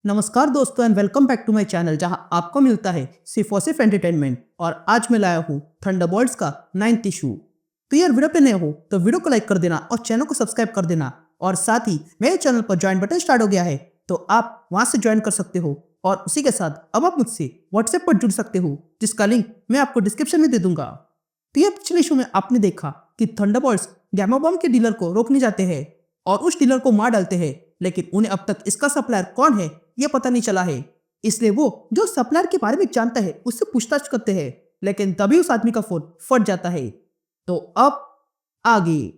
नमस्कार दोस्तों and welcome back to my channel जहां आपको मिलता है सिर्फ और सिर्फ एंटरटेनमेंट। और आज मैं लाया हूं थंडरबोल्ट्स का 9th इशू। तो यार वीडियो पे नए हो तो वीडियो को लाइक कर देना और चैनल को सब्सक्राइब कर देना। और साथ ही मेरे चैनल पर ज्वाइन बटन स्टार्ट हो गया है तो आप वहां से ज्वाइन कर सकते हो। और उसी के साथ अब आप मुझसे व्हाट्सएप पर जुड़ सकते हो जिसका लिंक मैं आपको डिस्क्रिप्शन में दे दूंगा। तो ये पिछले इशू में आपने देखा कि थंडरबोल्ट्स गैमा बॉम्ब के डीलर को रोकने जाते हैं और उस डीलर को मार डालते हैं, लेकिन उन्हें अब तक इसका सप्लायर कौन है ये पता नहीं चला है। इसलिए वो जो सप्लायर के बारे में जानता है उससे पूछताछ करते हैं, लेकिन तभी उस आदमी का फोन फट जाता है। तो अब आगे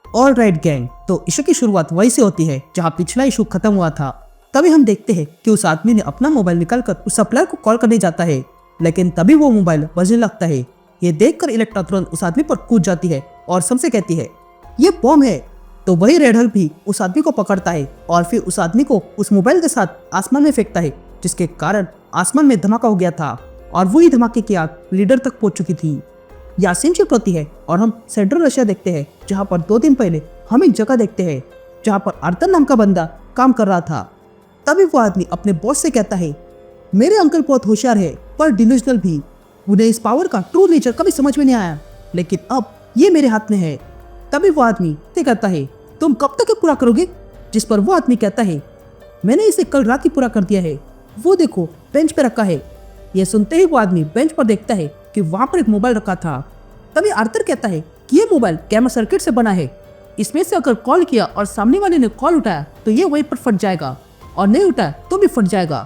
ऑल राइट गैंग, तो इशू की शुरुआत वहीं से होती है जहां पिछला इशू खत्म हुआ था। तभी हम देखते हैं कि उस आदमी ने अपना मोबाइल निकालकर उस सप्लायर को कॉल करने जाता है, लेकिन तभी वो मोबाइल बजने लगता है। ये देखकर इलेक्ट्रा तुरंत उस आदमी पर कूद जाती है और सबसे कहती है ये बॉम्ब है। तो वही रेड हल्क भी उस आदमी को पकड़ता है और फिर उस आदमी को उस मोबाइल के साथ आसमान में फेंकता है, जिसके कारण आसमान में धमाका हो गया था और वही धमाके की आग लीडर तक पहुंच चुकी थी। यासीन शिफ्ट होती है और हम सेंट्रल रशिया देखते हैं, जहां पर 2 दिन पहले हम एक जगह देखते हैं जहां पर आर्थर नाम का बंदा काम कर रहा था। तभी वो आदमी अपने बॉस से कहता है मेरे अंकल बहुत होशियार है पर डिल्यूजनल भी, उन्हें इस पावर का ट्रू नेचर कभी समझ में नहीं आया, लेकिन अब ये मेरे हाथ में है। तभी वो आदमी से कहता है तुम कब तक ये पूरा करोगे? जिस पर वो आदमी कहता है मैंने इसे कल रात ही पूरा कर दिया है, वो देखो बेंच पे रखा है। यह सुनते ही वो आदमी बेंच पर देखता है कि वहां पर एक मोबाइल रखा था। तभी आर्थर कहता है कि ये मोबाइल गैमा सर्किट से बना है, इसमें से अगर कॉल किया और सामने वाले ने कॉल उठाया तो ये वहीं पर फट जाएगा, और नहीं उठाया तो भी फट जाएगा।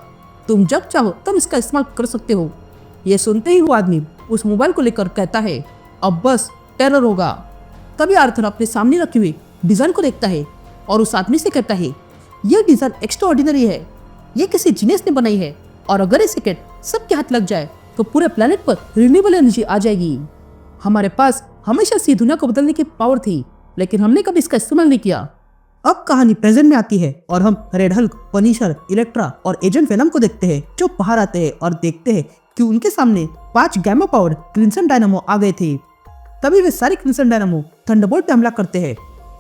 तुम जब चाहो तब इसका इस्तेमाल कर सकते हो। ये सुनते ही वो आदमी उस मोबाइल को लेकर कहता है अब बस टेरर होगा। तभी आर्थर अपने सामने रखी हुई डिजाइन को देखता है और उस आदमी से कहता है यह डिजाइन एक्स्ट्रा ऑर्डिनरी है, ये किसी जीनियस ने बनाई है, और अगर ये सिकेट सबके हाथ लग जाए तो पूरे प्लेनेट पर रिन्यूएबल एनर्जी आ जाएगी। हमारे पास हमेशा से दुनिया को बदलने की पावर थी, लेकिन हमने कभी इसका इस्तेमाल नहीं किया। अब कहानी प्रेजेंट में आती है और हम रेड हल्क, पनिशर, इलेक्ट्रा और एजेंट वेनम को देखते हैं जो बाहर आते हैं और देखते हैं कि उनके सामने 5 गैमा पावर क्रिम्सन डायनामो आ गए थे। तभी वे सारे क्रिम्सन डायनामो थंडरबोल्ट पे हमला करते हैं।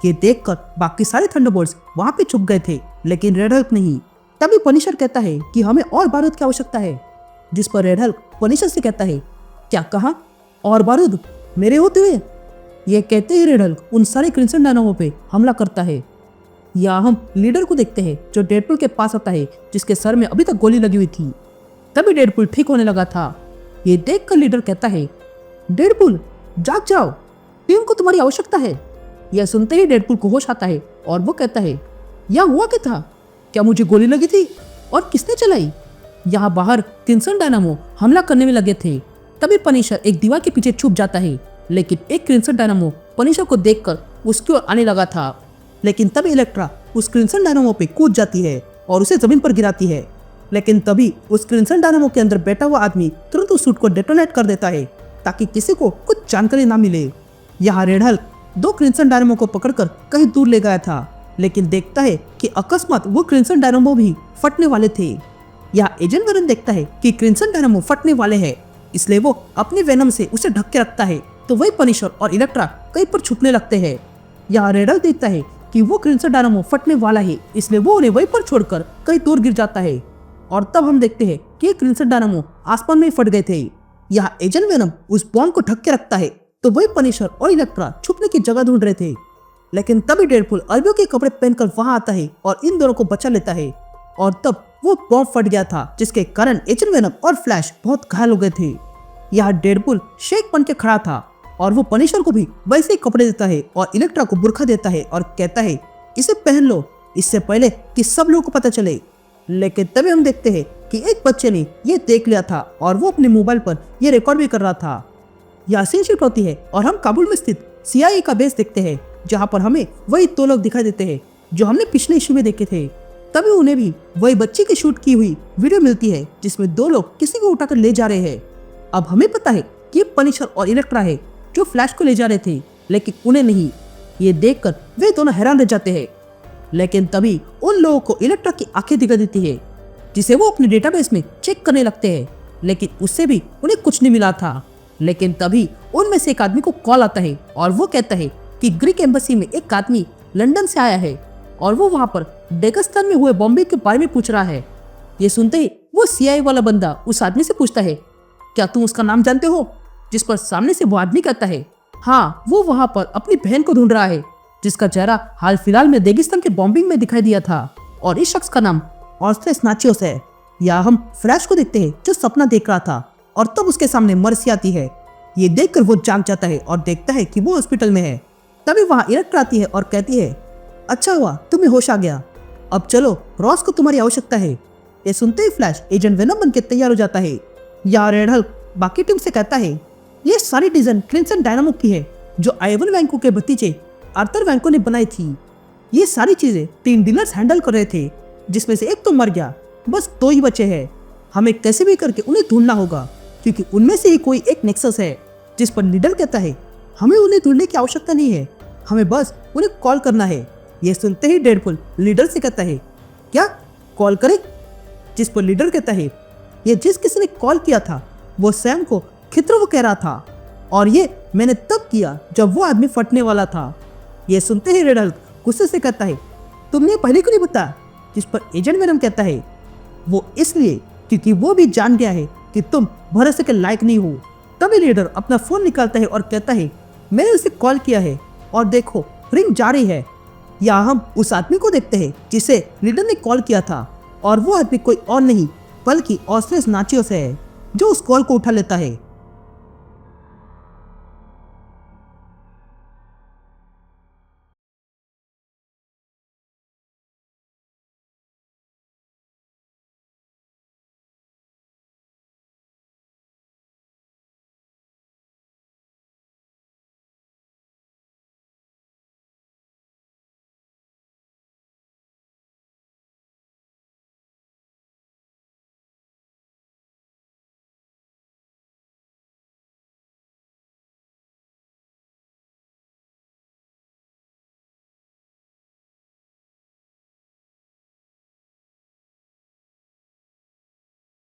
ये देखकर बाकी सारे थंडरबोल्ट्स वहां पे छुप गए थे, लेकिन रेड हल्क नहीं। तभी पनिशर कहता है कि हमें और बारूद की आवश्यकता है, जिस पर रेड हल्क पनिशर से कहता है क्या कहा और बारूद मेरे होते हुए? ये कहते ही रेड हल्क उन सारे क्रिम्सन डायनामो पे हमला करता है। या हम लीडर को देखते हैं जो डेडपुल के पास आता है, जिसके सर में अभी तक गोली लगी हुई थी। तभी डेडपुल ठीक होने लगा था। ये देखकर लीडर कहता है डेडपुल जाग जाओ, टीम को तुम्हारी आवश्यकता है। यह सुनते ही डेडपुल को होश आता है और वो कहता है यह हुआ क्या था? क्या मुझे गोली लगी थी और किसने चलाई? यहाँ बाहर क्रिम्सन डायनामो हमला करने में लगे थे। तभी पनिशर एक दीवार के पीछे छुप जाता है, लेकिन एक क्रिम्सन डायनामो पनिशर को देखकर उसकी ओर आने लगा था। लेकिन तभी इलेक्ट्रा उस क्रिम्सन डायनामो पे कूद जाती है और उसे जमीन पर गिराती है। लेकिन तभी उस क्रिम्सन डायनामो के अंदर बैठा हुआ आदमी तुरंत उस सूट को डेटोनेट कर देता है ताकि किसी को कुछ जानकारी ना मिले। यहाँ रेड हल्क 2 क्रिम्सन डायनामो को पकड़कर कहीं दूर ले गया था, लेकिन देखता है कि अकस्मात वो क्रिम्सन डायनामो भी फटने वाले थे। यहाँ एजेंट वेनम देखता है कि क्रिम्सन डायनामो फटने वाले हैं, इसलिए वो अपने वेनम से उसे ढक के रखता है। तो वही पनिशर और इलेक्ट्रा कहीं पर छुपने लगते हैं। यहाँ रेड हल्क देखता है कि वो क्रिम्सन डायनामो फटने वाला है, इसलिए वो उन्हें वहीं पर छोड़कर कहीं दूर गिर जाता है। और तब हम देखते हैं कि क्रिम्सन डायनामो आसमान में फट गए थे। यहाँ एजेंट वेनम उस बॉम्ब को ढक के रखता है, तो वही पनिशर और इलेक्ट्रा छुपने की जगह ढूंढ रहे थे। लेकिन तभी डेडपुल अरबियों के कपड़े पहनकर वहां आता है और इन दोनों को बचा लेता है। और तब वो बॉम्ब फट गया था, जिसके कारण एजेंट वेनम और फ्लैश बहुत घायल हो गए थे। यहाँ डेडपुल शेख बन के खड़ा था और वो पनिशर को भी वैसे ही कपड़े देता है और इलेक्ट्रा को बुर्खा देता है और कहता है इसे पहन लो, इससे पहले कि सब लोगों को पता चले। लेकिन तभी हम देखते हैं कि एक बच्चे ने ये देख लिया था और वो अपने मोबाइल पर ये रिकॉर्ड भी कर रहा था। यासीन शिफ्ट होती है और हम काबुल में स्थित CIA का बेस देखते हैं, जहाँ पर हमें वही 2 लोग दिखाई देते हैं जो हमने पिछले इशू में देखे थे। तभी उन्हें भी वही बच्चे की शूट की हुई वीडियो मिलती है जिसमें 2 लोग किसी को उठाकर ले जा रहे हैं। अब हमें पता है कि ये पनिशर और इलेक्ट्रा है जो फ्लैश को ले जा रहे थे, लेकिन उन्हें नहीं। ये देखकर वे दोनों हैरान रह जाते हैं। लेकिन तभी उन लोगों को इलेक्ट्रा की आंखें दिखा देती है, जिसे वो अपने डेटाबेस में चेक करने लगते हैं, लेकिन उससे भी उन्हें कुछ नहीं मिला था। लेकिन तभी उनमें से एक आदमी को कॉल आता है और वो कहता है कि ग्रीक एम्बेसी में एक आदमी लंदन से आया है और वो वहां पर डेगस्तान में हुए बॉम्बे के बारे में पूछ रहा है। ये सुनते ही वो सीआईए वाला बंदा उस आदमी से पूछता है, क्या तुम उसका नाम जानते हो? जिस पर सामने से वो आदमी कहता है, हाँ, वो वहां पर अपनी बहन को ढूंढ रहा है, जिसका चेहरा हाल फिलहाल में रेगिस्तान के बॉम्बिंग में दिखाई दिया था, और इस शख्स का नाम ऑर्थेस नाचियोस है। या हम फ्लैश को देखते हैं जो सपना देख रहा था और तब उसके सामने मर्सी आती है। ये देखकर वो जाग जाता है और देखता है कि वो हॉस्पिटल में है। तभी वहां इलेक्ट्रा आती है और कहती है, अच्छा हुआ तुम्हें होश आ गया, अब चलो, रॉस को तुम्हारी आवश्यकता है। ये सुनते ही फ्लैश एजेंट वेनम बनके तैयार हो जाता है। या रेड हल्क बाकी टीम से कहता है, ये सारी डिजाइन क्रिंसन डायनामो की है, जो आइवन वैंको के भतीजे आर्थर वैंको ने बनाई थी। ये सारी चीजें 3 डीलर्स हैंडल कर रहे थे, जिसमें से एक तो मर गया, बस 2 ही बचे हैं। हमें कैसे भी करके उन्हें ढूंढना होगा, क्योंकि उनमें से ही कोई एक नेक्सस है। जिस पर लीडर कहता है, हमें उन्हें ढूंढने की आवश्यकता नहीं है, हमें बस उन्हें कॉल करना है। ये सुनते ही डेडपुल लीडर से कहता है, क्या कॉल करें? जिस पर लीडर कहता है, ये जिस किसी ने कॉल किया था वो सैम को खितरव कह रहा था, और ये मैंने तब किया जब वो आदमी फटने वाला था। ये सुनते ही रेड हल्क गुस्से से कहता है, तुमने पहले क्यों नहीं बताया? जिस पर एजेंट वेनम कहता है, वो इसलिए क्योंकि वो भी जान गया है कि तुम भरोसे के लायक नहीं हो। तभी लीडर अपना फोन निकालता है और कहता है, मैंने उसे कॉल किया है और देखो रिंग जा रही है। या हम उस आदमी को देखते हैं जिसे लीडर ने कॉल किया था, और वो आदमी कोई और नहीं बल्कि ऑर्थेस नाचियोस है, जो उस कॉल को उठा लेता है।